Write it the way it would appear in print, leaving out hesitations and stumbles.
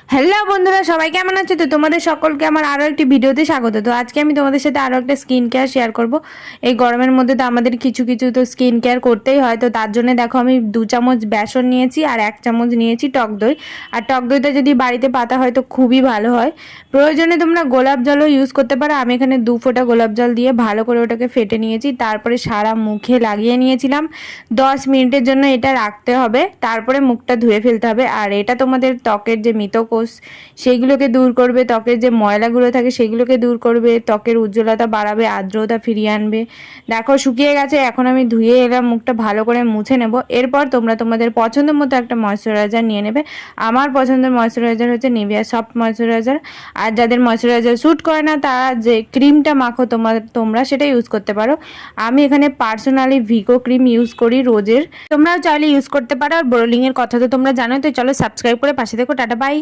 Hello বন্ধুরা, সবাই কেমন আছো? তো তোমাদের সকলকে আমার আরও একটি ভিডিওতে স্বাগত। তো আজকে আমি তোমাদের সাথে আরও একটা স্কিন কেয়ার শেয়ার করব। এই গরমের মধ্যে তো আমাদের কিছু কিছু তো স্কিন কেয়ার করতেই হয়। তো তার জন্য দেখো আমি 2 চামচ বেসন নিয়েছি আর 1 চামচ নিয়েছি টক দই। আর টক দইটা যদি বাড়িতে পাতা হয় তো খুবই ভালো হয়। প্রয়োজনে তোমরা গোলাপ জলও ইউজ করতে পারো। আমি এখানে 2 ফোঁটা গোলাপ জল দিয়ে ভালো করে ওটাকে ফেটে নিয়েছি। তারপরে সারা মুখে লাগিয়ে নিয়েছিলাম। 10 মিনিটের জন্য এটা রাখতে হবে, তারপরে মুখটা ধুয়ে ফেলতে হবে। আর এটা তোমাদের ত্বকের যে মৃতকোষ সেইগুলোকে দূর করবে, ত্বকের যে ময়লাগুলো থাকে সেগুলোকে দূর করবে, ত্বকের উজ্জ্বলতা বাড়াবে, আর্দ্রতা ফিরিয়ে আনবে। দেখো শুকিয়ে গেছে, এখন আমি ধুয়ে এলাম, মুখটা ভালো করে মুছে নেব। এরপর তোমরা তোমাদের পছন্দ মতো একটা ময়শ্চারাইজার নিয়ে নেবে। আমার পছন্দের ময়শ্চারাইজার হচ্ছে নিভিয়া সফট ময়শ্চারাইজার। আর যাদের ময়শ্চারাইজার স্যুট করে না তারা যে ক্রিমটা মাখো তোমরা সেটা ইউজ করতে পারো। আমি এখানে পার্সোনালি ভিগো ক্রিম ইউজ করি রোজের, তোমরাও চাইলে ইউজ করতে পারো। আর বোরোলিং এর কথা তো তোমরা জানোই। তো চলো সাবস্ক্রাইব করে পাশে দেখো। Tata bye.